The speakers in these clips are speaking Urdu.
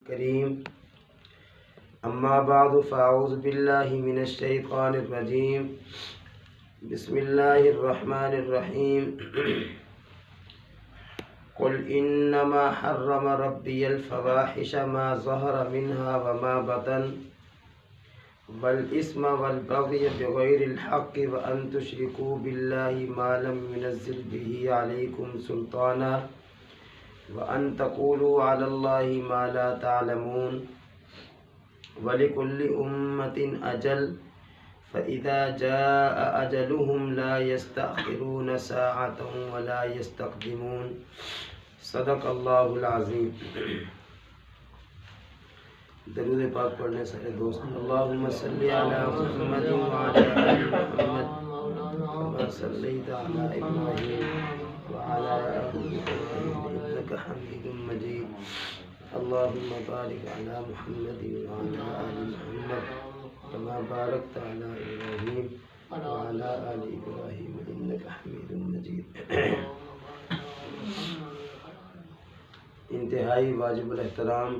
کریم اما بعد فاعوذ باللہ من الشیطان الرجیم بسم اللہ الرحمن الرحیم قل انما حرم ربی الفواحش ما ظہر منها وما بطن والاسم والبغی بغیر الحق وان تشرکوا باللہ ما لم ينزل به علیکم سلطانا وان تقولوا علی اللہ ما لا تعلمون وَلِكُلِّ أُمَّةٍ أَجَلٌ فَإِذَا جَاءَ أَجَلُهُمْ لَا يَسْتَأْخِرُونَ سَاعَةً وَلَا يَسْتَقْدِمُونَ صدق اللہ العظیم۔ درود پاک پڑھنے سارے دوست۔ اللہم صلی علی محمد وعلی آل محمد كما صلیت علی ابراہیم وعلی آل ابراہیم انک حمید مجید۔ اللهم بارك على محمد وعلى آل محمد كما باركت على إبراهيم وعلى آل إبراهيم إنك حميد مجيد۔ انتہائی واجب الاحترام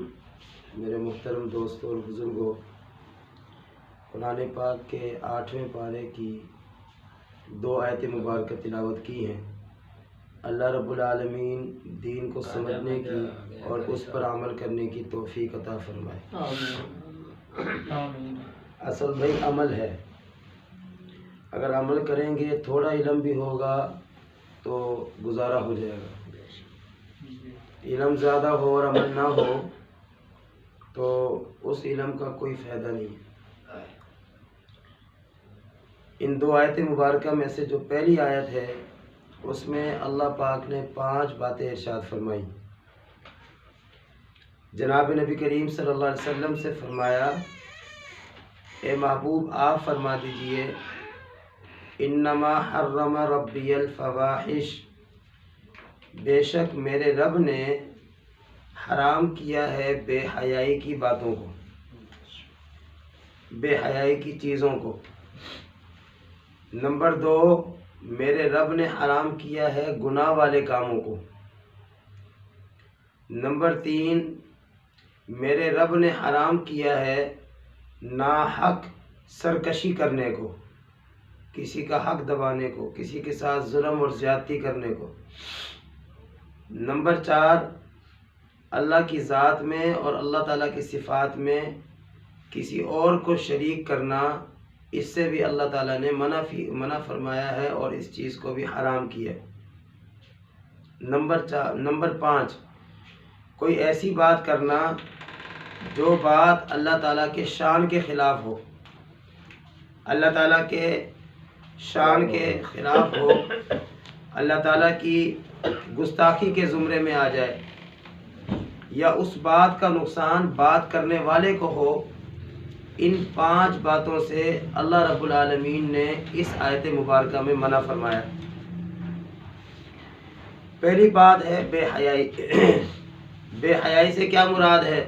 میرے محترم دوستوں اور بزرگوں، قرآن پاک کے 8ویں پارے کی 2 آیت مبارکہ تلاوت کی ہیں۔ اللہ رب العالمین دین کو سمجھنے کی اور اس پر عمل کرنے کی توفیق عطا فرمائے۔ اصل بھائی عمل ہے، اگر عمل کریں گے تھوڑا علم بھی ہوگا تو گزارا ہو جائے گا، علم زیادہ ہو اور عمل نہ ہو تو اس علم کا کوئی فائدہ نہیں ہے۔ ان 2 آیت مبارکہ میں سے جو پہلی آیت ہے اس میں اللہ پاک نے 5 باتیں ارشاد فرمائی۔ جناب نبی کریم صلی اللہ علیہ وسلم سے فرمایا، اے محبوب آپ فرما دیجئے انما حرم ربی الفواحش، بے شک میرے رب نے حرام کیا ہے بے حیائی کی باتوں کو، بے حیائی کی چیزوں کو۔ نمبر 2، میرے رب نے حرام کیا ہے گناہ والے کاموں کو۔ نمبر 3، میرے رب نے حرام کیا ہے ناحق سرکشی کرنے کو، کسی کا حق دبانے کو، کسی کے ساتھ ظلم اور زیادتی کرنے کو۔ نمبر 4، اللہ کی ذات میں اور اللہ تعالیٰ کی صفات میں کسی اور کو شریک کرنا، اس سے بھی اللہ تعالیٰ نے منع فرمایا ہے اور اس چیز کو بھی حرام کیا ہے۔ نمبر 5، کوئی ایسی بات کرنا جو بات اللہ تعالیٰ کے شان کے خلاف ہو، اللہ تعالیٰ کے شان کے خلاف ہو، اللہ تعالیٰ کی گستاخی کے زمرے میں آ جائے، یا اس بات کا نقصان بات کرنے والے کو ہو۔ ان 5 باتوں سے اللہ رب العالمین نے اس آیت مبارکہ میں منع فرمایا۔ پہلی بات ہے بے حیائی۔ بے حیائی سے کیا مراد ہے؟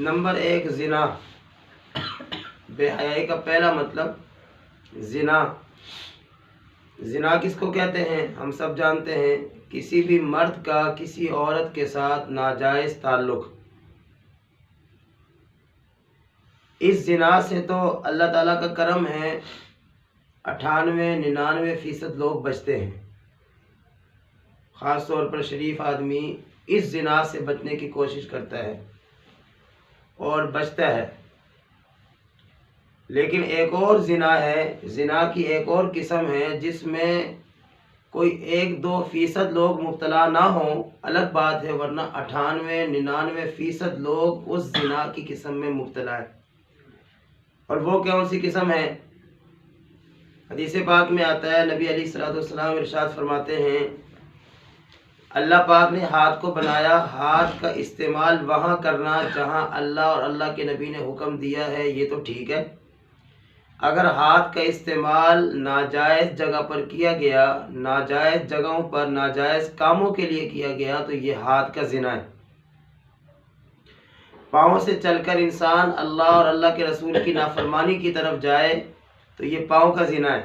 نمبر 1، زنا۔ بے حیائی کا پہلا مطلب زنا۔ زنا کس کو کہتے ہیں؟ ہم سب جانتے ہیں، کسی بھی مرد کا کسی عورت کے ساتھ ناجائز تعلق۔ اس زنا سے تو اللہ تعالیٰ کا کرم ہے 98-99% لوگ بچتے ہیں، خاص طور پر شریف آدمی اس زنا سے بچنے کی کوشش کرتا ہے اور بچتا ہے۔ لیکن ایک اور زنا ہے، زنا کی ایک اور قسم ہے جس میں کوئی 1-2% لوگ مبتلا نہ ہوں، الگ بات ہے، ورنہ 98-99% لوگ اس زنا کی قسم میں مبتلا ہے۔ اور وہ کون سی قسم ہے؟ حدیث پاک میں آتا ہے، نبی علیہ الصلوۃ والسلام ارشاد فرماتے ہیں، اللہ پاک نے ہاتھ کو بنایا، ہاتھ کا استعمال وہاں کرنا جہاں اللہ اور اللہ کے نبی نے حکم دیا ہے، یہ تو ٹھیک ہے۔ اگر ہاتھ کا استعمال ناجائز جگہ پر کیا گیا، ناجائز جگہوں پر ناجائز کاموں کے لیے کیا گیا تو یہ ہاتھ کا زنا ہے۔ پاؤں سے چل کر انسان اللہ اور اللہ کے رسول کی نافرمانی کی طرف جائے تو یہ پاؤں کا زنا ہے۔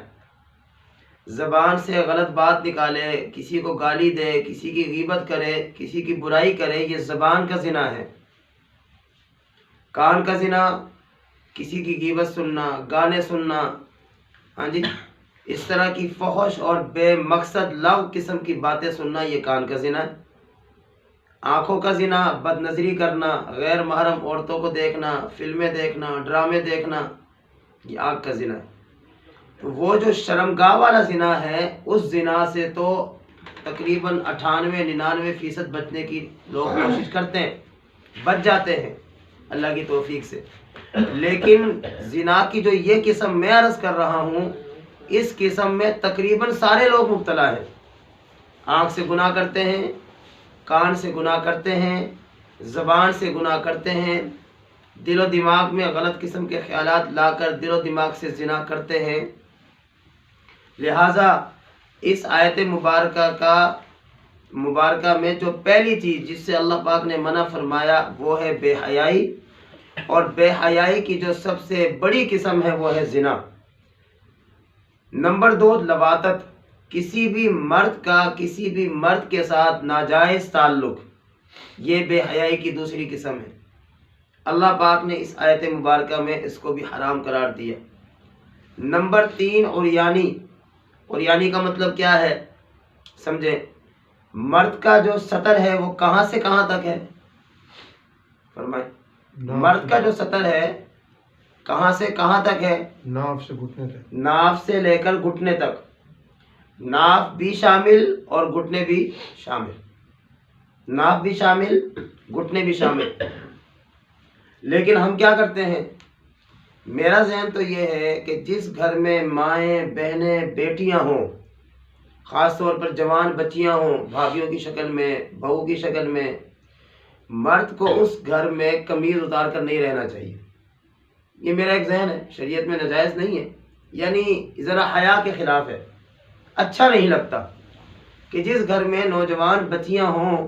زبان سے غلط بات نکالے، کسی کو گالی دے، کسی کی غیبت کرے، کسی کی برائی کرے، یہ زبان کا زنا ہے۔ کان کا زنا کسی کی غیبت سننا، گانے سننا، ہاں جی، اس طرح کی فحش اور بے مقصد لغو قسم کی باتیں سننا، یہ کان کا زنا ہے۔ آنکھوں کا زنا بد نظری کرنا، غیر محرم عورتوں کو دیکھنا، فلمیں دیکھنا، ڈرامے دیکھنا، یہ آنکھ کا زنا ہے۔ تو وہ جو شرمگاہ والا زنا ہے، اس زنا سے تو تقریباً 98-99% بچنے کی لوگ کوشش کرتے ہیں، بچ جاتے ہیں اللہ کی توفیق سے۔ لیکن زنا کی جو یہ قسم میں عرض کر رہا ہوں، اس قسم میں تقریباً سارے لوگ مبتلا ہیں۔ آنکھ سے گناہ کرتے ہیں، کان سے گناہ کرتے ہیں، زبان سے گناہ کرتے ہیں، دل و دماغ میں غلط قسم کے خیالات لا کر دل و دماغ سے زنا کرتے ہیں۔ لہٰذا اس آیت مبارکہ میں جو پہلی چیز جس سے اللہ پاک نے منع فرمایا وہ ہے بے حیائی، اور بے حیائی کی جو سب سے بڑی قسم ہے وہ ہے زنا۔ نمبر 2 لواطت، کسی بھی مرد کا کسی بھی مرد کے ساتھ ناجائز تعلق، یہ بے حیائی کی دوسری قسم ہے۔ اللہ پاک نے اس آیت مبارکہ میں اس کو بھی حرام قرار دیا۔ نمبر 3 عریانی کا مطلب کیا ہے سمجھیں؟ مرد کا جو سطر ہے وہ کہاں سے کہاں تک ہے؟ فرمائیں۔ مرد کا جو سطر ہے کہاں سے کہاں تک ہے؟ ناف سے گھٹنے تک، ناف سے لے کر گھٹنے تک، ناف بھی شامل اور گھٹنے بھی شامل، ناف بھی شامل گھٹنے بھی شامل۔ لیکن ہم کیا کرتے ہیں؟ میرا ذہن تو یہ ہے کہ جس گھر میں مائیں، بہنیں، بیٹیاں ہوں، خاص طور پر جوان بچیاں ہوں، بھابھیوں کی شکل میں، بہو کی شکل میں، مرد کو اس گھر میں قمیض اتار کر نہیں رہنا چاہیے۔ یہ میرا ایک ذہن ہے، شریعت میں ناجائز نہیں ہے، یعنی ذرا حیا کے خلاف ہے۔ اچھا نہیں لگتا کہ جس گھر میں نوجوان بچیاں ہوں،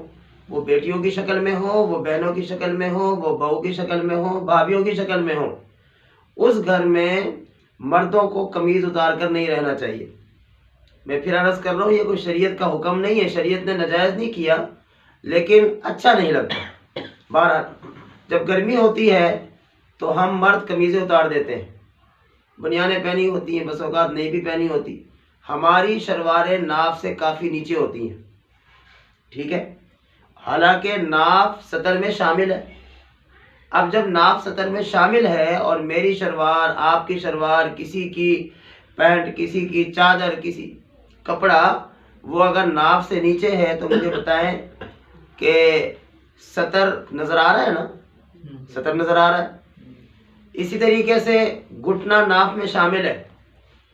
وہ بیٹیوں کی شکل میں ہوں، وہ بہنوں کی شکل میں ہوں، وہ بہو کی شکل میں ہوں، بھابھیوں کی شکل میں ہوں، اس گھر میں مردوں کو قمیض اتار کر نہیں رہنا چاہیے۔ میں پھر عرض کر رہا ہوں، یہ کوئی شریعت کا حکم نہیں ہے، شریعت نے ناجائز نہیں کیا، لیکن اچھا نہیں لگتا۔ بہرحال جب گرمی ہوتی ہے تو ہم مرد قمیضیں اتار دیتے ہیں، بنیانیں پہنی ہوتی ہیں، بس اوقات نہیں بھی پہنی ہوتی، ہماری شلواریں ناف سے کافی نیچے ہوتی ہیں، ٹھیک ہے، حالانکہ ناف سطر میں شامل ہے۔ اب جب ناف سطر میں شامل ہے اور میری شلوار، آپ کی شلوار، کسی کی پینٹ، کسی کی چادر، کسی کپڑا وہ اگر ناف سے نیچے ہے تو مجھے بتائیں کہ سطر نظر آ رہا ہے نا؟ سطر نظر آ رہا ہے۔ اسی طریقے سے گھٹنا ناف میں شامل ہے۔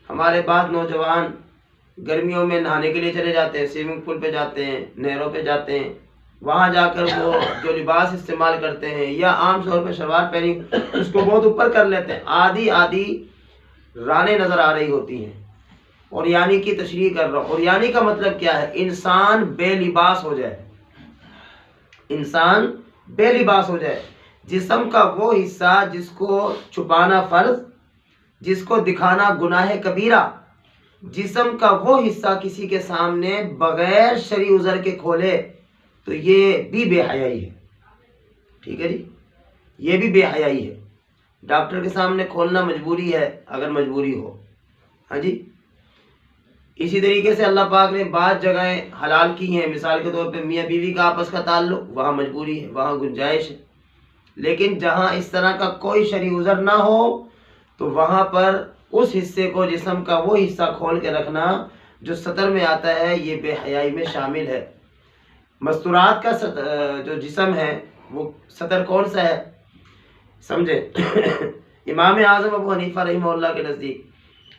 ہمارے بعض نوجوان گرمیوں میں نہانے کے لیے چلے جاتے ہیں، سوئمنگ پول پہ جاتے ہیں، نہروں پہ جاتے ہیں، وہاں جا کر وہ جو لباس استعمال کرتے ہیں یا عام طور پہ شلوار پہنی اس کو بہت اوپر کر لیتے ہیں، آدھی رانیں نظر آ رہی ہوتی ہیں۔ اور یعنی کی تشریح کر رہا ہوں، اور یعنی کا مطلب کیا ہے؟ انسان بے لباس ہو جائے، انسان بے لباس ہو جائے، جسم کا وہ حصہ جس کو چھپانا فرض، جس کو دکھانا گناہ کبیرہ، جسم کا وہ حصہ کسی کے سامنے بغیر شرعی عذر کے کھولے تو یہ بھی بے حیائی ہے، ٹھیک ہے جی، یہ بھی بے حیائی ہے۔ ڈاکٹر کے سامنے کھولنا مجبوری ہے اگر مجبوری ہو، ہاں جی۔ اسی طریقے سے اللہ پاک نے بعض جگہیں حلال کی ہیں، مثال کے طور پہ میاں بیوی کا آپس کا تعلق، وہاں مجبوری ہے، وہاں گنجائش ہے۔ لیکن جہاں اس طرح کا کوئی شرعی عذر نہ ہو تو وہاں پر اس حصے کو، جسم کا وہ حصہ کھول کے رکھنا جو سطر میں آتا ہے، یہ بے حیائی میں شامل ہے۔ مستورات کا جو جسم ہے وہ سطر کون سا ہے سمجھے؟ امام اعظم ابو حنیفہ رحمہ اللہ کے نزدیک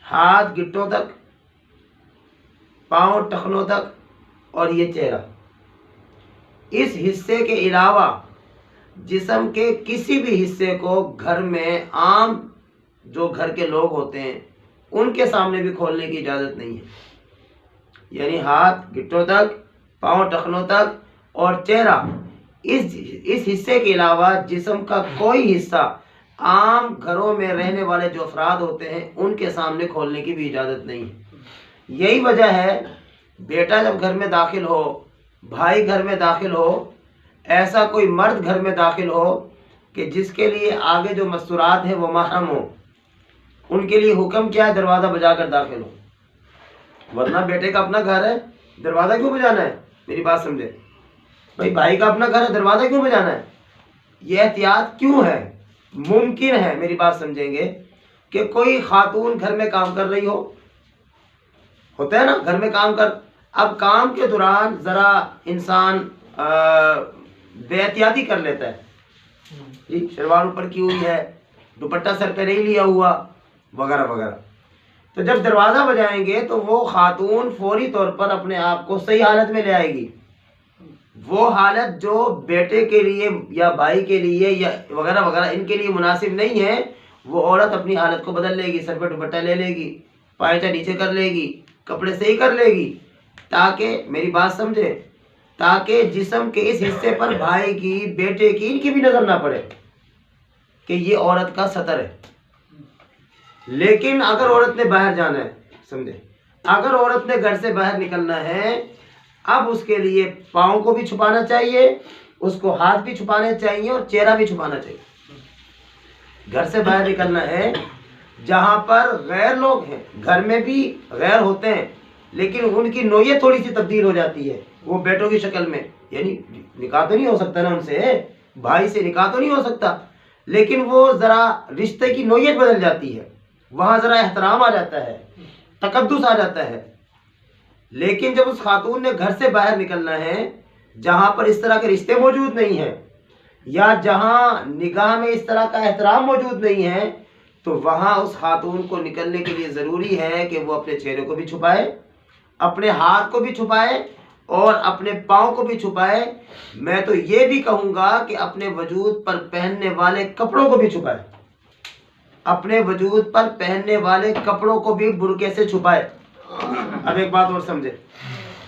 ہاتھ گھٹنوں تک، پاؤں ٹخنوں تک، اور یہ چہرہ، اس حصے کے علاوہ جسم کے کسی بھی حصے کو گھر میں عام جو گھر کے لوگ ہوتے ہیں ان کے سامنے بھی کھولنے کی اجازت نہیں ہے۔ یعنی ہاتھ گھٹنوں تک، پاؤں ٹخنوں تک اور چہرہ، اس حصے کے علاوہ جسم کا کوئی حصہ عام گھروں میں رہنے والے جو افراد ہوتے ہیں ان کے سامنے کھولنے کی بھی اجازت نہیں ہے۔ یہی وجہ ہے بیٹا جب گھر میں داخل ہو، بھائی گھر میں داخل ہو، ایسا کوئی مرد گھر میں داخل ہو کہ جس کے لیے آگے جو مستورات ہیں وہ محرم ہو، ان کے لیے حکم کیا ہے؟ دروازہ بجا کر داخل ہو. ورنہ بیٹے کا اپنا گھر ہے، دروازہ کیوں بجانا ہے؟ میری بات سمجھے بھائی، بھائی کا اپنا گھر ہے، دروازہ کیوں بجانا ہے؟ یہ احتیاط کیوں ہے؟ ممکن ہے، میری بات سمجھیں گے، کہ کوئی خاتون گھر میں کام کر رہی ہو، ہوتا ہے نا گھر میں کام کر، اب کام کے دوران ذرا انسان بے احتیاطی کر لیتا ہے، جی شلوار اوپر کی ہوئی ہے، دوپٹہ سر پہ نہیں لیا ہوا، وغیرہ وغیرہ. تو جب دروازہ بجائیں گے تو وہ خاتون فوری طور پر اپنے آپ کو صحیح حالت میں لے آئے گی. وہ حالت جو بیٹے کے لیے یا بھائی کے لیے یا وغیرہ وغیرہ ان کے لیے مناسب نہیں ہے، وہ عورت اپنی حالت کو بدل لے گی، سر پہ دوپٹہ لے لے گی، پائچہ نیچے کر لے گی، کپڑے صحیح کر لے گی، تاکہ میری بات سمجھے، تاکہ جسم کے اس حصے پر بھائی کی، بیٹے کی، ان کی بھی نظر نہ پڑے کہ یہ عورت کا سطر ہے. لیکن اگر عورت نے باہر جانا ہے، سمجھے، اگر عورت نے گھر سے باہر نکلنا ہے، اب اس کے لیے پاؤں کو بھی چھپانا چاہیے، اس کو ہاتھ بھی چھپانے چاہیے اور چہرہ بھی چھپانا چاہیے. گھر سے باہر نکلنا ہے جہاں پر غیر لوگ ہیں، گھر میں بھی غیر ہوتے ہیں لیکن ان کی نوعیت تھوڑی سی تبدیل ہو جاتی ہے، وہ بیٹوں کی شکل میں، یعنی نکاح تو نہیں ہو سکتا نا ان سے، بھائی سے نکاح تو نہیں ہو سکتا، لیکن وہ ذرا رشتے کی نوعیت بدل جاتی ہے، وہاں ذرا احترام آ جاتا ہے، تقدس آ جاتا ہے. لیکن جب اس خاتون نے گھر سے باہر نکلنا ہے جہاں پر اس طرح کے رشتے موجود نہیں ہیں یا جہاں نگاہ میں اس طرح کا احترام موجود نہیں ہے، تو وہاں اس خاتون کو نکلنے کے لیے ضروری ہے کہ وہ اپنے چہرے کو بھی چھپائے، اپنے ہاتھ کو بھی چھپائے اور اپنے پاؤں کو بھی چھپائے. میں تو یہ بھی کہوں گا کہ اپنے وجود پر پہننے والے کپڑوں کو بھی چھپائے، اپنے وجود پر پہننے والے کپڑوں کو بھی برقعے سے چھپائے. اب ایک بات اور سمجھے،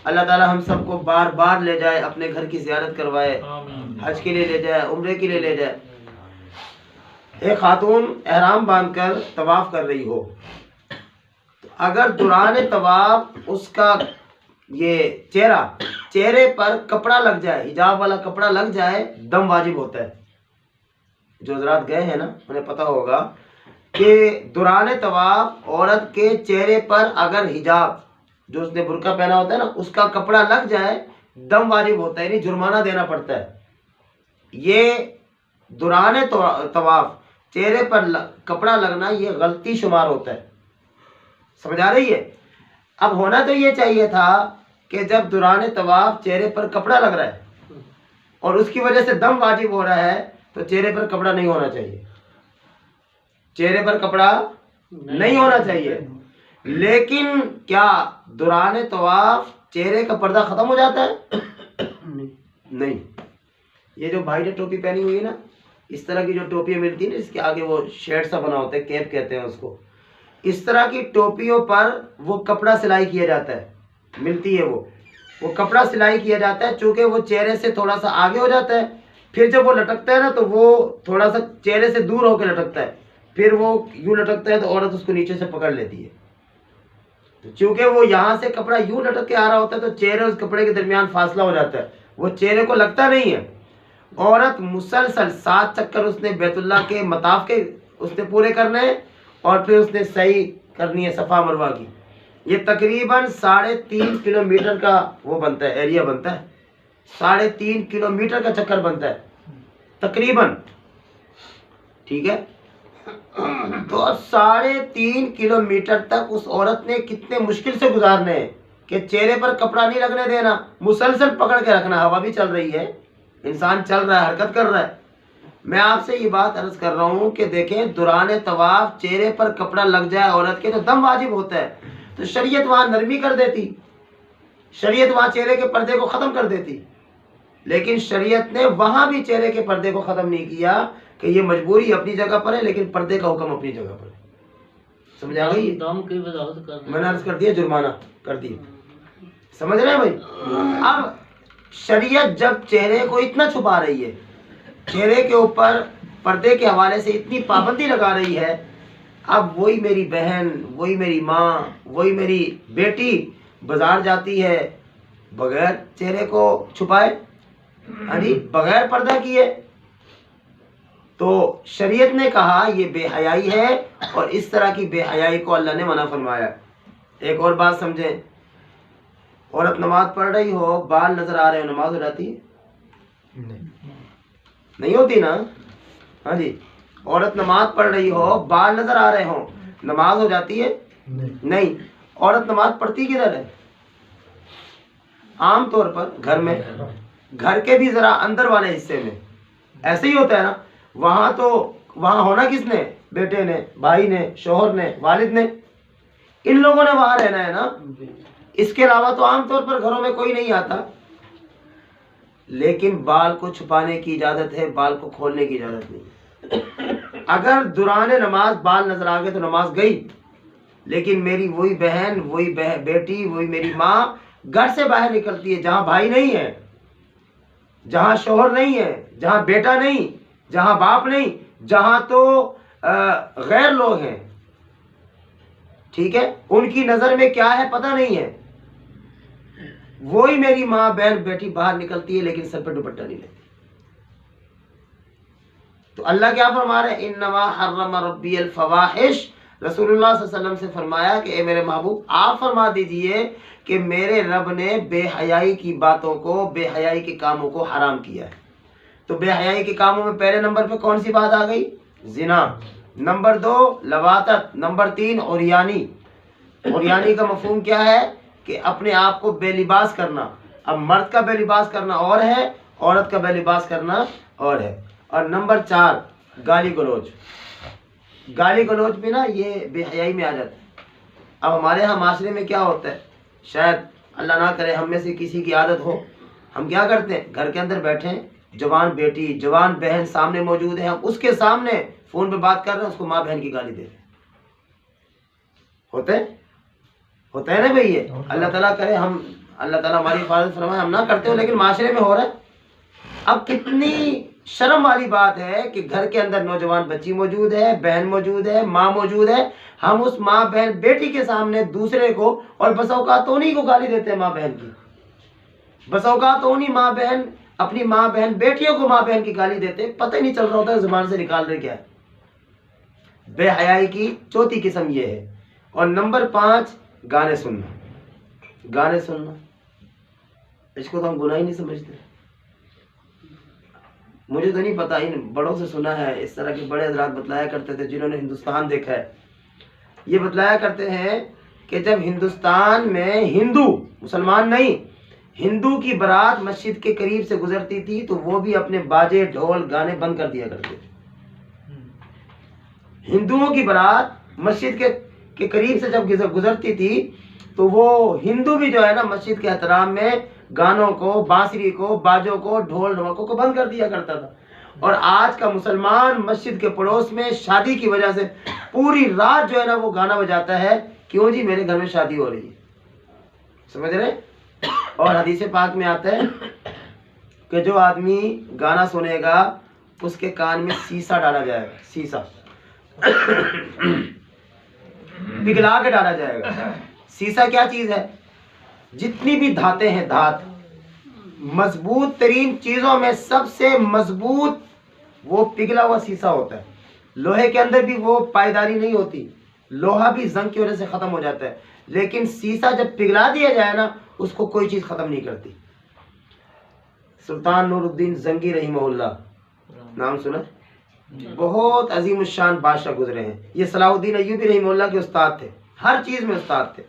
اللہ تعالی ہم سب کو بار بار لے جائے، اپنے گھر کی زیارت کروائے، حج کے لیے لے جائے، عمرے کے لیے لے جائے. ایک خاتون احرام باندھ کر طواف کر رہی ہو، اگر دوران طواف اس کا یہ چہرے پر کپڑا لگ جائے، حجاب والا کپڑا لگ جائے، دم واجب ہوتا ہے. جو حضرات گئے ہیں نا انہیں پتہ ہوگا کہ دوران طواف عورت کے چہرے پر اگر حجاب جو اس نے برقع پہنا ہوتا ہے نا اس کا کپڑا لگ جائے، دم واجب ہوتا ہے، یعنی جرمانہ دینا پڑتا ہے. یہ دوران طواف چہرے پر کپڑا لگنا یہ غلطی شمار ہوتا ہے. سمجھ آ رہی ہے؟ اب ہونا تو یہ چاہیے تھا کہ جب دوران طواف چہرے پر کپڑا لگ رہا ہے اور اس کی وجہ سے دم واجب ہو رہا ہے تو چہرے پر کپڑا نہیں ہونا چاہیے، چہرے پر کپڑا نہیں ہونا چاہیے. لیکن کیا دوران طواف چہرے کا پردہ ختم ہو جاتا ہے؟ نہیں. یہ جو بھائی نے ٹوپی پہنی ہوئی ہے نا، اس طرح کی جو ٹوپیاں ملتی ہیں نا، اس کے آگے وہ شیڈ سا بنا ہوتا ہے، کیپ کہتے ہیں اس کو، اس طرح کی ٹوپیوں پر وہ کپڑا سلائی کیا جاتا ہے، ملتی ہے وہ کپڑا سلائی کیا جاتا ہے، چونکہ وہ چہرے سے تھوڑا سا آگے ہو جاتا ہے، پھر جب وہ لٹکتا ہے نا تو وہ تھوڑا سا چہرے سے دور ہو کے لٹکتا ہے، پھر وہ یوں لٹکتا ہے تو عورت اس کو نیچے سے پکڑ لیتی ہے. تو چونکہ وہ یہاں سے کپڑا یوں لٹک کے آ رہا ہوتا ہے تو چہرے اور اس کپڑے کے درمیان فاصلہ ہو جاتا ہے، وہ چہرے کو لگتا نہیں ہے. عورت مسلسل 7 چکر اس نے بیت اللہ کے مطاف کے اس نے پورے کرنے ہیں اور پھر اس نے صحیح کرنی ہے صفا مروہ کی. یہ تقریباً 3.5 کلومیٹر کا وہ بنتا ہے، ایریا بنتا ہے، 3.5 کلومیٹر کا چکر بنتا ہے تقریباً. ٹھیک ہے، تو اب 3.5 کلومیٹر تک اس عورت نے کتنے مشکل سے گزارنے ہیں کہ چہرے پر کپڑا نہیں لگنے دینا، مسلسل پکڑ کے رکھنا. ہوا بھی چل رہی ہے، انسان چل رہا ہے، حرکت کر رہا ہے. میں آپ سے یہ بات عرض کر رہا ہوں کہ دیکھیں دوران طواف چہرے پر کپڑا لگ جائے عورت کے تو دم واجب ہوتا ہے. تو شریعت وہاں نرمی کر دیتی، شریعت وہاں چہرے کے پردے کو ختم کر دیتی، لیکن شریعت نے وہاں بھی چہرے کے پردے کو ختم نہیں کیا کہ یہ مجبوری اپنی جگہ پر ہے لیکن پردے کا حکم اپنی جگہ پر ہے. سمجھ آ گئی؟ میں نے عرض کر دیا، جرمانہ کر دیا. سمجھ رہے ہیں بھائی؟ اب شریعت جب چہرے کو اتنا چھپا رہی ہے، چہرے کے اوپر پردے کے حوالے سے اتنی پابندی لگا رہی ہے، اب وہی میری بہن، وہی میری ماں، وہی میری بیٹی بازار جاتی ہے بغیر چہرے کو چھپائے، بغیر پردہ کیے. تو شریعت نے کہا یہ بے حیائی ہے، اور اس طرح کی بے حیائی کو اللہ نے منع فرمایا۔ ایک اور بات سمجھیں، عورت نماز پڑھ رہی ہو، بال نظر آ رہے ہو، نماز ہو جاتی ہے؟ نہیں ہوتی نا؟ ہاں جی، عورت نماز پڑھ رہی ہو، بال نظر آ رہے ہوں، نماز ہو جاتی ہے؟ نہیں۔ عورت نماز پڑھتی کدھر ہے؟ عام طور پر گھر میں، گھر کے بھی ذرا اندر والے حصے میں ایسے ہی ہوتا ہے نا۔ وہاں تو وہاں ہونا کس نے؟ بیٹے نے، بھائی نے، شوہر نے، والد نے، ان لوگوں نے وہاں رہنا ہے نا۔ اس کے علاوہ تو عام طور پر گھروں میں کوئی نہیں آتا۔ لیکن بال کو چھپانے کی اجازت ہے، بال کو کھولنے کی اجازت نہیں۔ اگر دوران نماز بال نظر آ گئے تو نماز گئی، لیکن میری وہی بہن، وہی بیٹی، وہی میری ماں گھر سے باہر نکلتی ہے جہاں بھائی نہیں ہے، جہاں شوہر نہیں ہے، جہاں بیٹا نہیں، جہاں باپ نہیں، جہاں تو غیر لوگ ہیں، ٹھیک ہے، ان کی نظر میں کیا ہے پتہ نہیں ہے، وہی میری ماں، بہن، بیٹی باہر نکلتی ہے لیکن سر پہ دوپٹہ نہیں لیتی۔ تو اللہ کیا فرما رہے ہیں؟ انما حرم ربی الفواحش۔ رسول اللہ صلی اللہ علیہ وسلم سے فرمایا کہ اے میرے محبوب آپ فرما دیجئے کہ میرے رب نے بے حیائی کی باتوں کو، بے حیائی کے کاموں کو حرام کیا ہے۔ تو بے حیائی کے کاموں میں پہلے نمبر پہ کون سی بات آ گئی؟ زنا، نمبر 2 لواطت، نمبر 3 عریانی۔ عریانی کا مفہوم کیا ہے؟ کہ اپنے آپ کو بے لباس کرنا۔ اب مرد کا بے لباس کرنا اور ہے، عورت کا بے لباس کرنا اور ہے۔ اور نمبر 4 گالی گلوچ۔ گالی گلوچ بھی نا یہ بے حیائی میں آ جاتا ہے۔ اب ہمارے ہاں معاشرے میں کیا ہوتا ہے، شاید اللہ نہ کرے ہم میں سے کسی کی عادت ہو، ہم کیا کرتے ہیں، گھر کے اندر بیٹھے ہیں، جوان بیٹی، جوان بہن سامنے موجود ہے، ہم اس کے سامنے فون پہ بات کر رہے ہیں، اس کو ماں بہن کی گالی دے رہے ہیں۔ ہوتا ہے نا بھائی؟ یہ اللہ تعالیٰ کرے ہم، اللہ تعالیٰ ہماری حفاظت فرمائے، ہم نہ کرتے ہو لیکن معاشرے میں ہو رہا ہے۔ اب کتنی شرم والی بات ہے کہ گھر کے اندر نوجوان بچی موجود ہے، بہن موجود ہے، ماں موجود ہے، ہم اس ماں بہن بیٹی کے سامنے دوسرے کو، اور بس اوقات انہی کو گالی دیتے ہیں ماں بہن کی، بس اوقات انہی ماں بہن اپنی ماں بہن بیٹیوں کو ماں بہن کی گالی دیتے ہیں، پتہ ہی نہیں چل رہا ہوتا ہے زبان سے نکال رہے کیا ہے۔ بے حیائی کی چوتھی قسم یہ ہے۔ اور نمبر 5 گانے سننا۔ گانے سننا اس کو تو ہم گناہ ہی نہیں سمجھتے۔ مجھے تو نہیں پتا، ان بڑوں سے سنا ہے، اس طرح کے بڑے حضرات بتلایا کرتے تھے جنہوں نے ہندوستان دیکھا ہے، یہ بتلایا کرتے ہیں کہ جب ہندوستان میں ہندو، مسلمان نہیں، ہندو کی بارات مسجد کے قریب سے گزرتی تھی تو وہ بھی اپنے باجے ڈھول گانے بند کر دیا کرتے تھے۔ ہندوؤں کی بارات مسجد کے قریب سے جب گزرتی تھی تو وہ ہندو بھی جو ہے نا مسجد کے احترام میں گانوں کو، بانسری کو، باجوں کو، ڈھول ڈھمکوں کو بند کر دیا کرتا تھا۔ اور آج کا مسلمان مسجد کے پڑوس میں شادی کی وجہ سے پوری رات جو ہے نا وہ گانا بجاتا ہے، کیوں جی میرے گھر میں شادی ہو رہی ہے، سمجھ رہے؟ اور حدیث پاک میں آتا ہے کہ جو آدمی گانا سنے گا اس کے کان میں سیسا ڈالا جائے گا، سیسا پگھلا کے ڈالا جائے گا۔ سیسا کیا چیز ہے؟ جتنی بھی دھاتیں ہیں، دھات، مضبوط ترین چیزوں میں سب سے مضبوط وہ پگھلا ہوا سیسا ہوتا ہے۔ لوہے کے اندر بھی وہ پائیداری نہیں ہوتی، لوہا بھی زنگ کی وجہ سے ختم ہو جاتا ہے، لیکن سیسا جب پگھلا دیا جائے نا اس کو کوئی چیز ختم نہیں کرتی۔ سلطان نور الدین زنگی رحمہ اللہ، نام سنا؟ بہت عظیم الشان بادشاہ گزرے ہیں۔ یہ صلاح الدین ایوبی رحمہ اللہ کے استاد تھے، ہر چیز میں استاد تھے،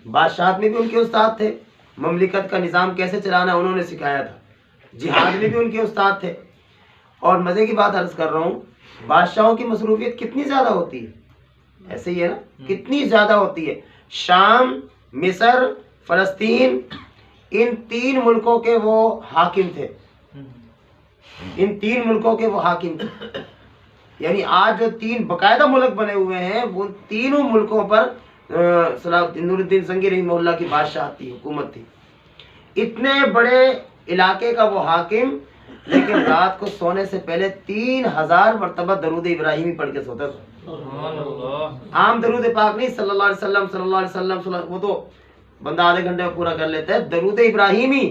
بادشاہت میں بھی ان کے استاد تھے، مملکت کا نظام کیسے چلانا انہوں نے سکھایا تھا، جہاد میں بھی ان کے استاد تھے۔ اور مزے کی بات عرض کر رہا ہوں، بادشاہوں کی مصروفیت کتنی زیادہ ہوتی ہے، ایسے ہی ہے نا، کتنی زیادہ ہوتی ہے۔ شام، مصر، فلسطین، ان 3 ملکوں کے وہ حاکم تھے، ان 3 ملکوں کے وہ حاکم تھے۔ یعنی آج جو 3 باقاعدہ ملک بنے ہوئے ہیں وہ تینوں ملکوں پر صلاح الدین نور الدین زنگی رحمہ اللہ کی بادشاہت تھی، حکومت تھی۔ اتنے بڑے علاقے کا وہ حاکم، لیکن رات کو سونے سے پہلے 3000 مرتبہ درود ابراہیمی پڑھ کے سوتا تھا۔ عام درود پاک نہیں، صلی اللہ علیہ وسلم صلی اللہ علیہ وسلم، وہ تو بندہ آدھے گھنٹے میں پورا کر لیتا ہے، درود ابراہیمی،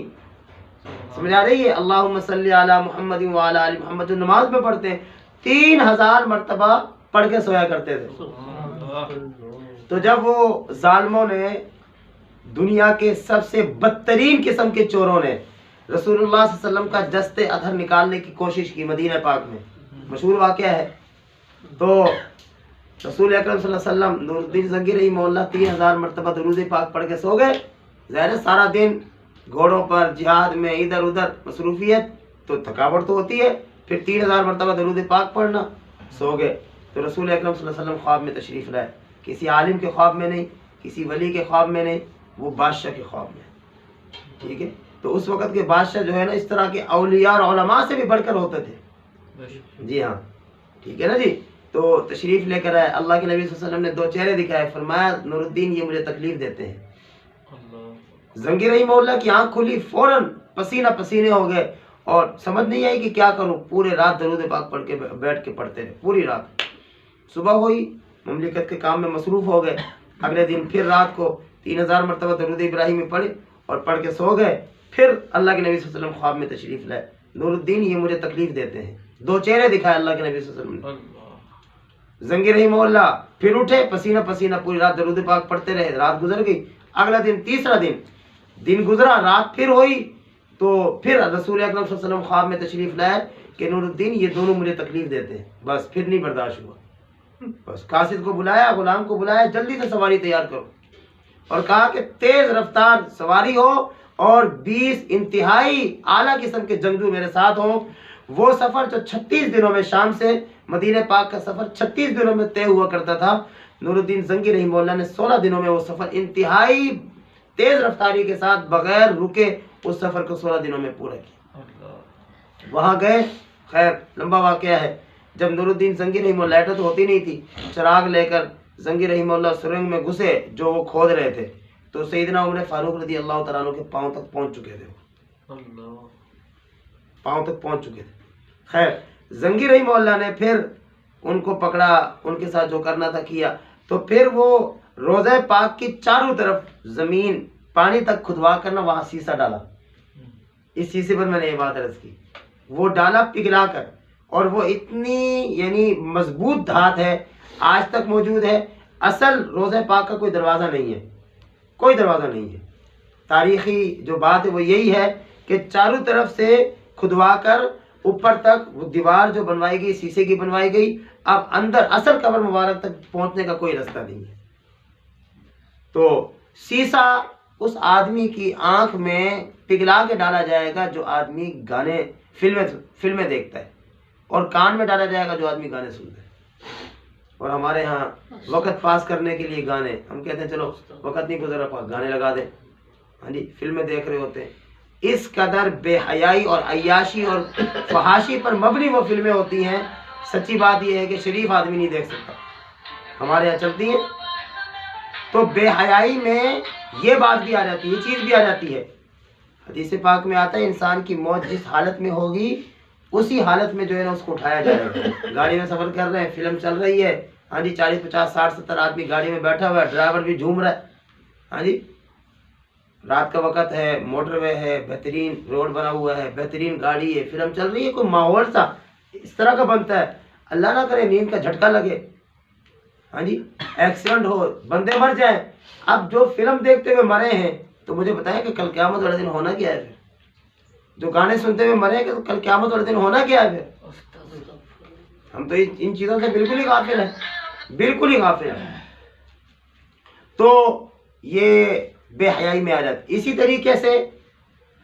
سمجھ آ رہی ہے؟ اللہم صلی علی محمد وعلی آل محمد جو نماز میں پڑھتے ہیں 3000 مرتبہ پڑھ کے سویا کرتے تھے۔ تو جب وہ ظالموں نے، دنیا کے سب سے بدترین قسم کے چوروں نے رسول اللہ صلی اللہ علیہ وسلم کا دست ادھر نکالنے کی کوشش کی مدینہ پاک میں، مشہور واقعہ ہے، تو رسول اکرم صلی اللہ علیہ وسلم نور الدین زنگی رحمہ اللہ 3000 مرتبہ درود پاک پڑھ کے سو گئے۔ ظاہر ہے سارا دن گھوڑوں پر، جہاد میں، ادھر ادھر مصروفیت، تو تھکاوٹ تو ہوتی ہے، پھر 3000 مرتبہ درود پاک پڑھنا، سو گئے۔ تو رسول اکرم صلی اللہ علیہ وسلم خواب میں تشریف لائے، کسی عالم کے خواب میں نہیں، کسی ولی کے خواب میں نہیں، وہ بادشاہ کے خواب میں، ٹھیک ہے۔ تو اس وقت کے بادشاہ جو ہے نا، اس طرح کے اولیاء اور علماء سے بھی بڑھ کر ہوتے تھے، جی ہاں، ٹھیک ہے نا جی۔ تو تشریف لے کر آئے، اللہ کے نبی صلی اللہ علیہ وسلم نے 2 چہرے دکھائے، فرمایا نور الدین یہ مجھے تکلیف دیتے ہیں۔ زنگی رحمہ اللہ کی آنکھ کھلی، فوراً پسینہ پسینے ہو گئے، اور سمجھ نہیں آئی کہ کیا کروں، پورے رات درود پاک پڑھ کے بیٹھ کے پڑھتے رہے پوری رات۔ صبح ہوئی، مملکت کے کام میں مصروف ہو گئے، اگلے دن پھر رات کو 3000 مرتبہ درود ابراہیمی پڑھے اور پڑھ کے سو گئے۔ پھر اللہ کے نبی صلی اللہ علیہ وسلم خواب میں تشریف لائے، نور الدین یہ مجھے تکلیف دیتے ہیں، 2 چہرے دکھائے اللہ کے نبی صلی اللہ علیہ وسلم نے۔ زنگی رحمہ اللہ پھر اٹھے، پسینہ پسینہ پوری رات درود پاک پڑھتے رہے، رات گزر گئی۔ اگلا دن، تیسرا دن گزرا، رات پھر ہوئی، تو پھر رسول اکرم صلی اللہ علیہ وسلم خواب میں تشریف لائے کہ نور الدین یہ دونوں مجھے تکلیف دیتے ہیں۔ بس پھر نہیں برداشت ہوا، بس قاصد کو بلایا، غلام کو بلایا، جلدی سے سواری تیار کرو، اور کہا کہ تیز رفتار سواری ہو اور 20 انتہائی اعلیٰ قسم کے جنگجو میرے ساتھ ہوں۔ وہ سفر جو 36 دنوں میں، شام سے مدینہ پاک کا سفر 36 دنوں میں طے ہوا کرتا تھا، نور الدین زنگی رحمہ اللہ نے 16 دنوں میں وہ سفر انتہائی تیز رفتاری کے ساتھ بغیر رکے اس سفر کو 16 دنوں میں پورا کیا۔ وہاں گئے، خیر لمبا واقعہ ہے، جب نور الدین زنگی رحمہ اللہ، لائٹیں تو ہوتی نہیں تھی، چراغ لے کر زنگی رحمہ اللہ سرنگ میں گھسے جو وہ کھود رہے تھے، تو سیدنا عمر فاروق رضی اللہ تعالیٰ عنہ کے پاؤں تک پہنچ چکے تھے، پاؤں تک پہنچ چکے تھے۔ خیر زنگی رحمہ اللہ نے پھر ان کو پکڑا، ان کے ساتھ جو کرنا تھا کیا، تو پھر وہ روضہ پاک کی چاروں طرف زمین پانی تک کھدوا کرنا، وہاں سیسا ڈالا۔ اس سیسے پر میں نے یہ بات عرض کی، وہ ڈالا پگھلا کر، اور وہ اتنی یعنی مضبوط دھات ہے، آج تک موجود ہے۔ اصل روضہ پاک کا کوئی دروازہ نہیں ہے، کوئی دروازہ نہیں ہے۔ تاریخی جو بات ہے وہ یہی ہے کہ چاروں طرف سے کھدوا کر اوپر تک وہ دیوار جو بنوائی گئی شیشے کی بنوائی گئی، اب اندر اصل قبر مبارک تک پہنچنے کا کوئی رستہ نہیں ہے۔ تو شیشہ اس آدمی کی آنکھ میں پگھلا کے ڈالا جائے گا جو آدمی گانے فلمیں دیکھتا ہے، اور کان میں ڈالا جائے گا جو آدمی گانے سنتا ہے۔ اور ہمارے ہاں وقت پاس کرنے کے لیے گانے، ہم کہتے ہیں چلو وقت نہیں گزر رہا، گانے لگا دیں، ہاں جی، فلمیں دیکھ رہے ہوتے ہیں۔ اس قدر بے حیائی اور عیاشی اور فحاشی پر مبنی وہ فلمیں ہوتی ہیں، سچی بات یہ ہے کہ شریف آدمی نہیں دیکھ سکتا، ہمارے یہاں چلتی ہیں۔ تو بے حیائی میں یہ بات بھی آ جاتی ہے، یہ چیز بھی آ جاتی ہے۔ حدیث پاک میں آتا ہے انسان کی موت جس حالت میں ہوگی اسی حالت میں جو ہے نا اس کو اٹھایا جائے گا۔ گاڑی میں سفر کر رہے ہیں، فلم چل رہی ہے، ہاں جی، 40 50 60 70 آدمی گاڑی میں بیٹھا ہوا ہے، ڈرائیور بھی جھوم رہا ہے، ہاں جی، رات کا وقت ہے، موٹر وے ہے، بہترین روڈ بنا ہوا ہے، بہترین گاڑی ہے، فلم چل رہی ہے، کوئی ماحول سا اس طرح کا بنتا ہے، اللہ نہ کرے نیند کا جھٹکا لگے، ہاں جی، ایکسیڈنٹ ہو، بندے مر جائیں۔ اب جو فلم دیکھتے ہوئے مرے ہیں تو مجھے بتائیں کہ کل قیامت والے دن ہونا کیا ہے؟ پھر جو گانے سنتے ہوئے مرے کہ کل قیامت والے دن ہونا کیا ہے؟ پھر ہم تو ان چیزوں سے بالکل ہی غافل ہیں، بالکل ہی غافل ہیں۔ تو یہ بے حیائی میں آ جاتی۔ اسی طریقے سے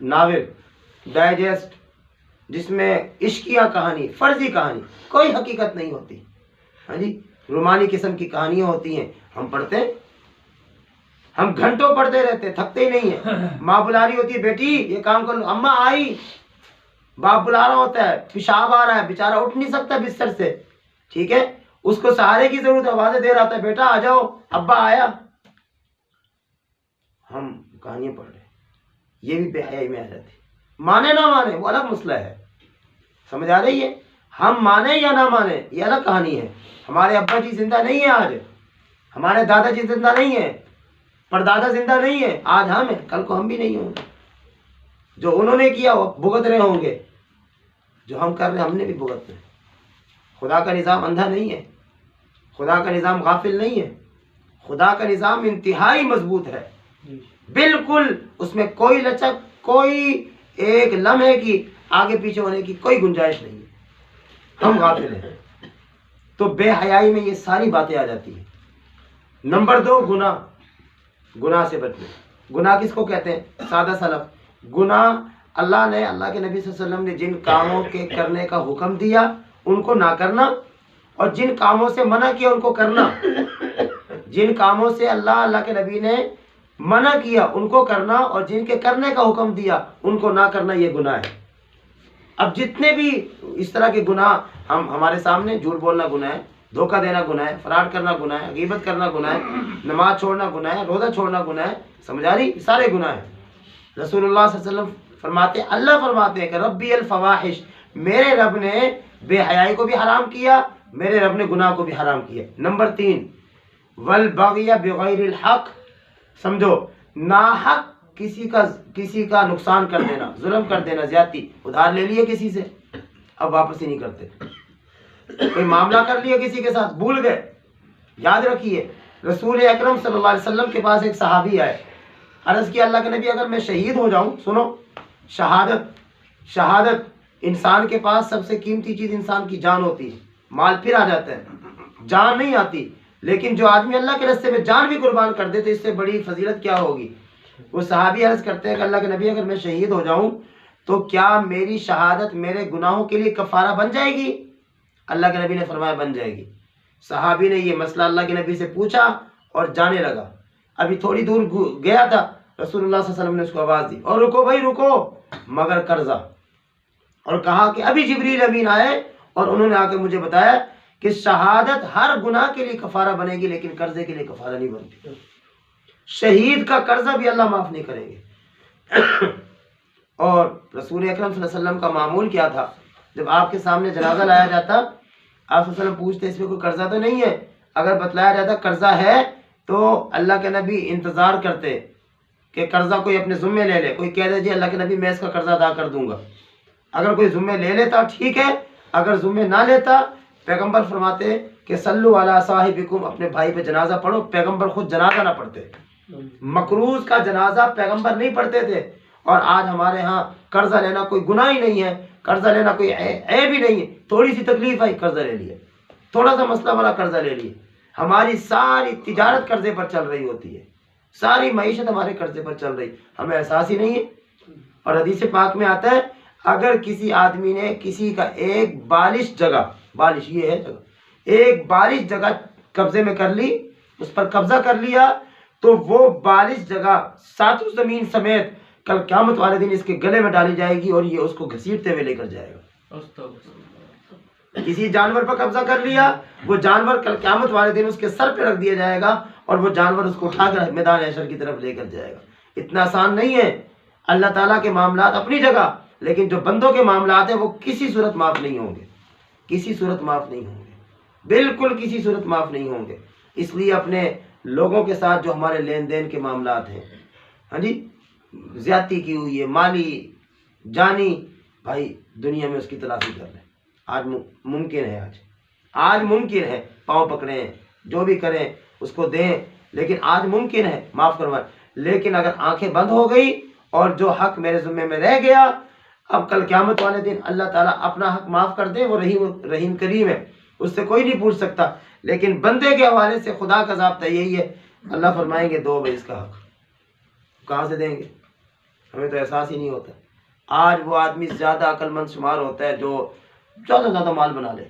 ناول ڈائجسٹ جس میں عشقیہ کہانی، فرضی کہانی، کوئی حقیقت نہیں ہوتی، ہاں جی، رومانی قسم کی کہانیاں ہوتی ہیں، ہم پڑھتے ہیں، ہم گھنٹوں پڑھتے رہتے ہیں، تھکتے ہی نہیں ہیں۔ ماں بلا رہی ہوتی ہے، بیٹی یہ کام کر لو، اماں آئی، باپ بلا رہا ہوتا ہے، پیشاب آ رہا ہے، بیچارہ اٹھ نہیں سکتا بستر سے، ٹھیک ہے، اس کو سہارے کی ضرورت ہے، آوازیں دے رہا تھا، بیٹا آ جاؤ، ابا آیا، ہم کہانیاں پڑھ رہے ہیں۔ یہ بھی بے حیائی میں آ جاتی ہے۔ مانے نہ مانے وہ الگ مسئلہ ہے، سمجھ آ رہی ہے؟ ہم مانے یا نہ مانے یہ الگ کہانی ہے۔ ہمارے ابا جی زندہ نہیں ہیں آج، ہمارے دادا جی زندہ نہیں ہیں، پردادا زندہ نہیں ہے، آج ہم ہیں، کل کو ہم بھی نہیں ہوں گے۔ جو انہوں نے کیا وہ بھگت رہے ہوں گے، جو ہم کر رہے ہیں ہم نے بھی بھگتنا ہے۔ خدا کا نظام اندھا نہیں ہے، خدا کا نظام غافل نہیں ہے، خدا کا نظام انتہائی مضبوط ہے، بالکل اس میں کوئی لچک، کوئی ایک لمحے کی آگے پیچھے ہونے کی کوئی گنجائش نہیں ہے، ہم غافل ہیں۔ تو بے حیائی میں یہ ساری باتیں آ جاتی ہیں۔ نمبر 2، گناہ، گناہ سے بچنا۔ گناہ کس کو کہتے ہیں؟ سادہ سلف، گناہ اللہ نے، اللہ کے نبی صلی اللہ علیہ وسلم نے جن کاموں کے کرنے کا حکم دیا ان کو نہ کرنا، اور جن کاموں سے منع کیا ان کو کرنا۔ جن کاموں سے اللہ کے نبی نے منع کیا ان کو کرنا، اور جن کے کرنے کا حکم دیا ان کو نہ کرنا، یہ گناہ ہے۔ اب جتنے بھی اس طرح کے گناہ ہمارے سامنے، جھوٹ بولنا گناہ ہے، دھوکہ دینا گناہ ہے، فراڈ کرنا گناہ ہے، غیبت کرنا گناہ ہے، نماز چھوڑنا گناہ ہے، روزہ چھوڑنا گناہ ہے، سمجھ آ رہی؟ سارے گناہ ہیں۔ رسول اللہ صلی اللہ علیہ وسلم فرماتے ہیں، اللہ فرماتے ہیں کہ ربی الفواحش، میرے رب نے بے حیائی کو بھی حرام کیا، میرے رب نے گناہ کو بھی حرام کیا۔ نمبر 3، والبغی بغیر الحق، سمجھو ناحق کسی کا نقصان کر دینا، ظلم کر دینا، زیادتی، ادھار لے لیے کسی سے اب واپس ہی نہیں کرتے، کوئی معاملہ کر لیا کسی کے ساتھ، بھول گئے، یاد رکھیے رسول اکرم صلی اللہ علیہ وسلم کے پاس ایک صحابی آئے، عرض کیا اللہ کے نبی اگر میں شہید ہو جاؤں، سنو، شہادت انسان کے پاس سب سے قیمتی چیز انسان کی جان ہوتی ہے، مال پھر آ جاتا ہے، جان نہیں آتی، لیکن جو آدمی اللہ کے راستے میں جان بھی قربان کر دے تو اس سے بڑی فضیلت کیا ہوگی؟ وہ صحابی عرض کرتے ہیں کہ اللہ کے نبی اگر میں شہید ہو جاؤں تو کیا میری شہادت میرے گناہوں کے لیے کفارہ بن جائے گی؟ اللہ کے نبی نے فرمایا بن جائے گی۔ صحابی نے یہ مسئلہ اللہ کے نبی سے پوچھا اور جانے لگا، ابھی تھوڑی دور گیا تھا، رسول اللہ صلی اللہ علیہ وسلم نے اس کو آواز دی، اور رکو بھائی رکو، مگر قرضہ، اور کہا کہ ابھی جبریل امین آئے اور انہوں نے آ کے مجھے بتایا کہ شہادت ہر گناہ کے لیے کفارہ بنے گی لیکن قرضے کے لیے کفارہ نہیں بنتی، شہید کا قرضہ بھی اللہ معاف نہیں کریں گے۔ اور رسول اکرم صلی اللہ علیہ وسلم کا معمول کیا تھا؟ جب آپ کے سامنے جنازہ لایا جاتا، آپ صلی اللہ علیہ وسلم پوچھتے اس میں کوئی قرضہ تو نہیں ہے؟ اگر بتلایا جاتا قرضہ ہے تو اللہ کے نبی انتظار کرتے کہ قرضہ کوئی اپنے ذمے لے لے، کوئی کہہ دے جی اللہ کے نبی میں اس کا قرضہ ادا کر دوں گا، اگر کوئی ذمے لے لیتا ٹھیک ہے، اگر ذمے نہ لیتا، پیغمبر فرماتے کہ صلو علی صاحبکم، اپنے بھائی پہ جنازہ پڑھو، پیغمبر خود جنازہ نہ پڑھتے، مقروض کا جنازہ پیغمبر نہیں پڑھتے تھے، اور آج ہمارے ہاں قرضہ لینا کوئی گناہ ہی نہیں ہے، قرضہ لینا کوئی عیب ہی نہیں ہے، تھوڑی سی تکلیف آئی قرضہ لے لیا، تھوڑا سا مسئلہ والا قرضہ لے لیا، ہماری ساری تجارت قرضے پر چل رہی ہوتی ہے، ساری معیشت ہمارے قرضے پر چل رہی، ہمیں احساس ہی نہیں ہے۔ اور حدیث پاک میں آتا ہے اگر کسی آدمی نے کسی کا ایک بالش جگہ، بالش یہ ہے جگہ، ایک بالش جگہ قبضے میں کر لی، اس پر قبضہ کر لیا، تو وہ بالش جگہ ساتوں زمین سمیت کل قیامت والے دن اس کے گلے میں ڈالی جائے گی اور یہ اس کو گھسیٹتے ہوئے لے کر جائے گا۔ کسی جانور پر قبضہ کر لیا، وہ جانور کل قیامت والے دن اس کے سر پہ رکھ دیا جائے گا اور وہ جانور اس کو اٹھا کر میدان حشر کی طرف لے کر جائے گا۔ اتنا آسان نہیں ہے۔ اللہ تعالیٰ کے معاملات اپنی جگہ، لیکن جو بندوں کے معاملات ہیں وہ کسی صورت معاف نہیں ہوں گے، کسی صورت معاف نہیں ہوں گے، بالکل کسی صورت معاف نہیں ہوں گے۔ اس لیے اپنے لوگوں کے ساتھ جو ہمارے لین دین کے معاملات ہیں، ہاں جی، زیادتی کی ہوئی ہے، مالی جانی، بھائی دنیا میں اس کی تلافی کر لیں۔ آج ممکن ہے، آج ممکن ہے، پاؤں پکڑیں، جو بھی کریں اس کو دیں، لیکن آج ممکن ہے معاف کروائیں۔ لیکن اگر آنکھیں بند ہو گئی اور جو حق میرے ذمے میں رہ گیا، اب کل قیامت والے دن اللہ تعالیٰ اپنا حق معاف کر دے، وہ رحیم کریم ہے، اس سے کوئی نہیں پوچھ سکتا۔ لیکن بندے کے حوالے سے خدا کا ضابطہ یہی ہے، اللہ فرمائیں گے دو بھائی اس کا حق، کہاں سے دیں گے؟ ہمیں تو احساس ہی نہیں ہوتا۔ آج وہ آدمی زیادہ عقل مند شمار ہوتا ہے جو زیادہ زیادہ مال بنا لے،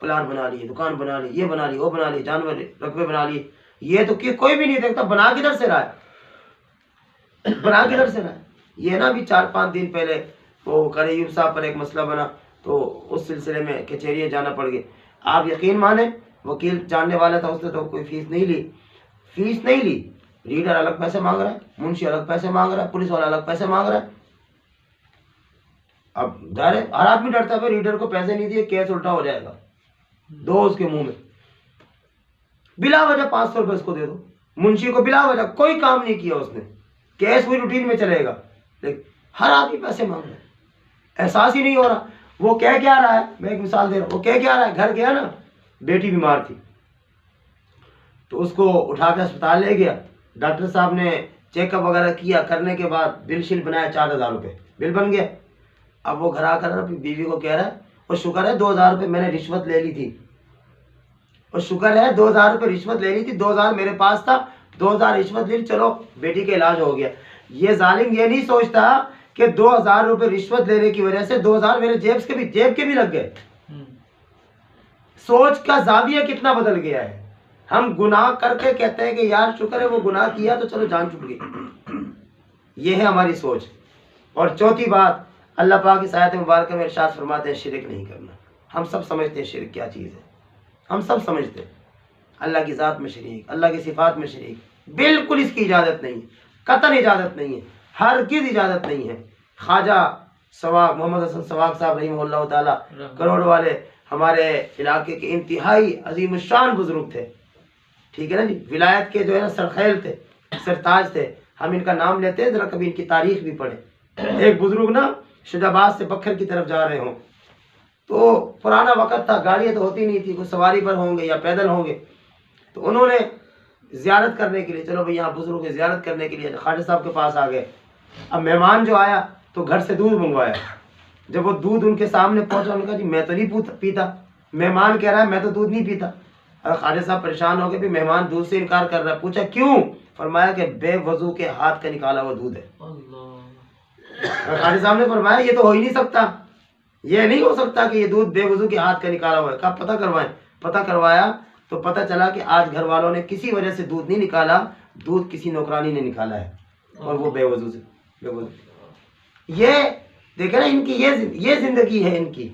پلاٹ بنا لیے، دکان بنا لی، یہ بنا لی، وہ بنا لی، جانور رقبے بنا لیے، یہ تو کوئی بھی نہیں دیکھتا بنا کدھر سے رہا ہے، بنا کدھر سے رہا ہے۔ یہ نا بھی 4-5 دن پہلے وہ قریب صاحب پر ایک مسئلہ بنا تو اس سلسلے میں کچہری جانا پڑ گیا۔ آپ یقین مانیں وکیل جاننے والا تھا، اس نے تو کوئی فیس نہیں لی، ریڈر الگ پیسے مانگ رہا ہے، منشی الگ پیسے مانگ رہا ہے، پولیس والا الگ پیسے مانگ رہا ہے۔ اب ظاہر ہے ہر آدمی ڈرتا ہے ریڈر کو پیسے نہیں دیے کیس الٹا ہو جائے گا، دو اس کے منہ میں، بلا وجہ 500 روپے اس کو دے دو۔ منشی کو بلا وجہ کوئی کام نہیں کیا اس نے، کیس وہی روٹین میں چلے گا، لیکن ہر آدمی پیسے مانگ رہا ہے، احساس ہی نہیں ہو رہا۔ وہ کہہ کیا رہا ہے، میں ایک مثال دے رہا ہوں، وہ کہہ کیا رہا ہے، گھر گیا نا، بیٹی بیمار تھی تو اس کو اٹھا کے اسپتال لے گیا، ڈاکٹر صاحب نے چیک اپ وغیرہ کیا، کرنے کے بعد بل شل بنایا 4000 روپے، بل بن گیا۔ اب وہ گھر آ کر اپنی بیوی کو کہہ رہا ہے، اور شکر ہے 2000 روپے میں نے رشوت لے لی تھی، اور شکر ہے 2000 روپے رشوت لے لی تھی، 2000 میرے پاس تھا، 2000 رشوت لی، چلو بیٹی کا علاج ہو گیا۔ یہ ظالم یہ نہیں سوچتا کہ 2000 روپے رشوت لینے کی وجہ سے 2000 میرے جیب کے بھی لگ گئے۔ سوچ کا زاویہ کتنا بدل گیا ہے۔ ہم گناہ کر کے کہتے ہیں کہ یار شکر ہے وہ گناہ کیا تو چلو جان چھوٹ گئی، یہ ہے ہماری سوچ۔ اور چوتھی بات، اللہ پاک کی آیت مبارکہ میں ارشاد فرماتے ہیں شرک نہیں کرنا۔ ہم سب سمجھتے ہیں شرک کیا چیز ہے، ہم سب سمجھتے ہیں اللہ کی ذات میں شریک، اللہ کی صفات میں شریک، بالکل اس کی اجازت نہیں ہے، قطعاً اجازت نہیں ہے، ہرگز اجازت نہیں ہے۔ خواجہ سواق محمد حسن سواق صاحب رحمہ اللہ تعالیٰ کروڑ والے ہمارے علاقے کے انتہائی عظیم الشان بزرگ تھے، ٹھیک ہے نا جی، ولایت کے جو ہے نا سرخیل تھے، سرتاج تھے، ہم ان کا نام لیتے ہیں، ذرا کبھی ان کی تاریخ بھی پڑھیں۔ ایک بزرگ نا شجاع آباد سے بکھر کی طرف جا رہے ہوں تو پرانا وقت تھا، گاڑیاں تو ہوتی نہیں تھی، کوئی سواری پر ہوں گے یا پیدل ہوں گے، تو انہوں نے زیارت کرنے کے لیے، چلو بھائی یہاں بزرگ کی زیارت کرنے کے لیے خواجہ صاحب کے پاس آ گئے۔ اب مہمان جو آیا تو گھر سے دودھ منگوایا، جب وہ دودھ ان کے سامنے پہنچا انہوں نے کہا جی میں تو نہیں پیتا، مہمان کہہ رہا ہے میں تو دودھ نہیں پیتا۔ خواجہ صاحب پریشان ہو گئے، بھی مہمان دودھ سے انکار کر رہا ہے، پوچھا کیوں؟ فرمایا کہ بے وضو کے ہاتھ کا نکالا ہوا دودھ ہے۔ خواجہ صاحب نے فرمایا یہ تو ہو ہی نہیں سکتا، یہ نہیں ہو سکتا کہ یہ دودھ بے وضو کے ہاتھ کا نکالا ہوا ہے۔ کہا پتہ کروائیں، پتہ کروایا تو پتہ چلا کہ آج گھر والوں نے کسی وجہ سے دودھ نہیں نکالا، دودھ کسی نوکرانی نے نکالا ہے، اور وہ بے وضو سے بے وضو۔ یہ دیکھیں نا ان کی یہ زندگی ہے ان کی،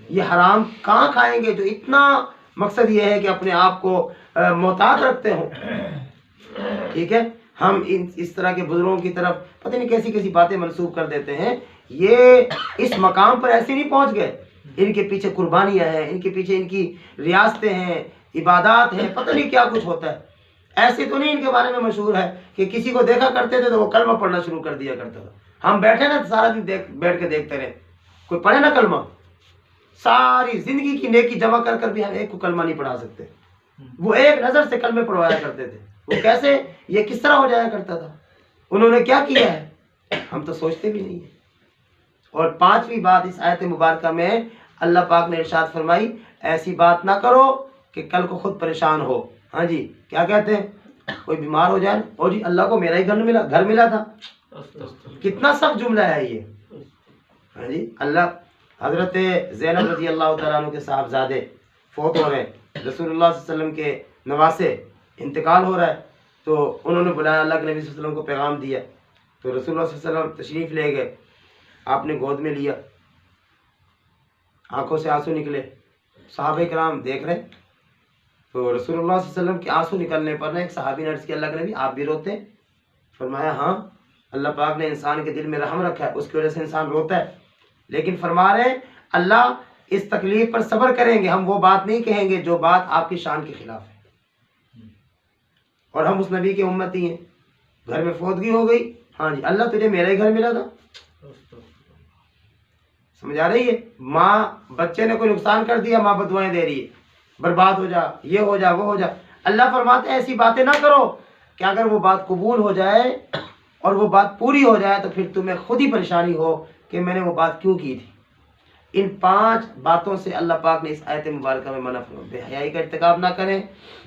یہ حرام کہاں کھائیں گے جو اتنا مقصد یہ ہے کہ اپنے آپ کو محتاط رکھتے ہوں، ٹھیک ہے۔ ہم اس طرح کے بزرگوں کی طرف پتہ نہیں کیسی کیسی باتیں منسوخ کر دیتے ہیں۔ یہ اس مقام پر ایسے نہیں پہنچ گئے، ان کے پیچھے قربانیاں ہیں، ان کے پیچھے ان کی ریاستیں ہیں، عبادات ہیں، پتہ نہیں کیا کچھ ہوتا ہے۔ ایسے تو نہیں ان کے بارے میں مشہور ہے کہ کسی کو دیکھا کرتے تھے تو وہ کلمہ پڑھنا شروع کر دیا کرتا تھا۔ ہم بیٹھے نا سارا دن بیٹھ کے دیکھتے رہے، کوئی پڑھے نا کلمہ، ساری زندگی کی نیکی جمع کر کر بھی ہم ایک کو کلمہ نہیں پڑھا سکتے۔ وہ ایک نظر سے کلمے پڑھوایا کرتے تھے، وہ کیسے، یہ کس طرح ہو جایا کرتا تھا، انہوں نے کیا کیا ہے، ہم تو سوچتے بھی نہیں ہیں۔ اور پانچویں بات اس آیت مبارکہ میں اللہ پاک نے ارشاد فرمائی ایسی بات نہ کرو کہ کل کو خود پریشان ہو۔ ہاں جی، کیا کہتے ہیں، کوئی بیمار ہو جائے اور جی اللہ کو میرا ہی گھر ملا تھا، کتنا سخت جملہ ہے یہ۔ ہاں جی، اللہ حضرت زینب رضی اللہ تعالیٰ عنہ کے صاحبزادے فوت ہو رہے ہیں، رسول اللہ صلی اللہ علیہ وسلم کے نواسے انتقال ہو رہا ہے، تو انہوں نے بلایا، اللہ کے نبی صلی اللہ علیہ وسلم کو پیغام دیا، تو رسول اللہ صلی اللہ علیہ وسلم تشریف لے گئے، آپ نے گود میں لیا، آنکھوں سے آنسو نکلے، صحابہ کرام دیکھ رہے، تو رسول اللہ صلی اللہ علیہ وسلم کے آنسو نکلنے پر ایک صحابی نے عرض کیا اللہ کے نبی آپ بھی روتے ہیں؟ فرمایا ہاں، اللہ پاک نے انسان کے دل میں رحم رکھا ہے، اس کی وجہ سے انسان روتا ہے، لیکن فرما رہے ہیں اللہ اس تکلیف پر صبر کریں گے، ہم وہ بات نہیں کہیں گے جو بات آپ کی شان کے خلاف ہے، اور ہم اس نبی کے امتی ہیں، گھر میں فوتگی ہو گئی، ہاں جی اللہ تجھے میرا ہی گھر ملا تھا، سمجھ آ رہی ہے، ماں بچے نے کوئی نقصان کر دیا، ماں بدوائیں دے رہی ہے، برباد ہو جا، یہ ہو جا، وہ ہو جا، اللہ فرماتے ہیں ایسی باتیں نہ کرو کہ اگر وہ بات قبول ہو جائے اور وہ بات پوری ہو جائے تو پھر تمہیں خود ہی پریشانی ہو کہ میں نے وہ بات کیوں کی تھی۔ ان 5 باتوں سے اللہ پاک نے اس آیت مبارکہ میں منع فرمایا، بے حیائی کا ارتکاب نہ کریں،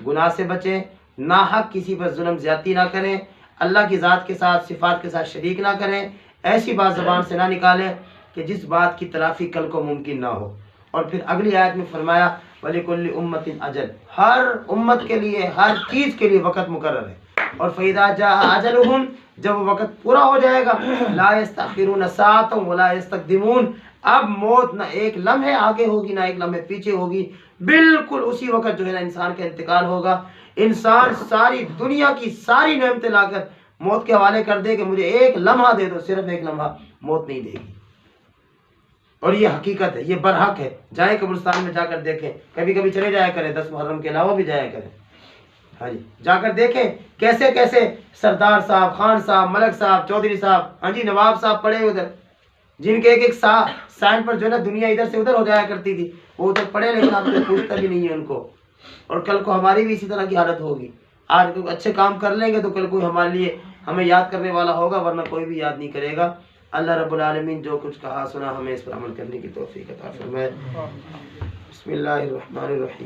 گناہ سے بچیں، ناحق کسی پر ظلم زیادتی نہ کریں، اللہ کی ذات کے ساتھ صفات کے ساتھ شریک نہ کریں، ایسی بات زبان سے نہ نکالیں کہ جس بات کی تلافی کل کو ممکن نہ ہو۔ اور پھر اگلی آیت میں فرمایا وَلِكُلِّ أُمَّةٍ أَجَلٌ، ہر امت کے لیے، ہر چیز کے لیے وقت مقرر ہے، اور فَإِذَا جَاءَ أَجَلُهُمْ، جب وہ وقت پورا ہو جائے گا، لَا يَسْتَأْخِرُونَ سَاعَةً وَلَا يَسْتَقْدِمُونَ، اب موت نہ ایک لمحے آگے ہوگی نہ ایک لمحے پیچھے ہوگی، بالکل اسی وقت جو ہے نا انسان کا انتقال ہوگا۔ انسان ساری دنیا کی ساری نعمتیں لا کر موت کے حوالے کر دے کہ مجھے ایک لمحہ دے دو، صرف ایک لمحہ، موت نہیں دے گی، اور یہ حقیقت ہے، یہ برحق ہے۔ جائیں قبرستان میں جا کر دیکھیں، کبھی کبھی چلے جایا کریں، 10 محرم کے علاوہ بھی جایا کریں، ہاں جی جا کر دیکھیں کیسے کیسے سردار صاحب، خان صاحب، ملک صاحب، چودھری صاحب، ہاں جی نواب صاحب پڑے ادھر، جن کے ایک ایک سائن پر جو ہے نا دنیا ادھر سے ادھر ہو جایا کرتی تھی، وہ ادھر پڑھے لیکن آپ کو پوچھتا بھی نہیں ہے ان کو. اور کل کو ہماری بھی اسی طرح کی حالت ہوگی. آج کوئی اچھے کام کر لیں گے تو کل کوئی ہمارے لیے ہمیں یاد کرنے والا ہوگا، ورنہ کوئی بھی یاد نہیں کرے گا. اللہ رب العالمین جو کچھ کہا سنا ہمیں اس پر عمل کرنے کی توفیق عطا فرمائے. بسم اللہ الرحمن الرحیم.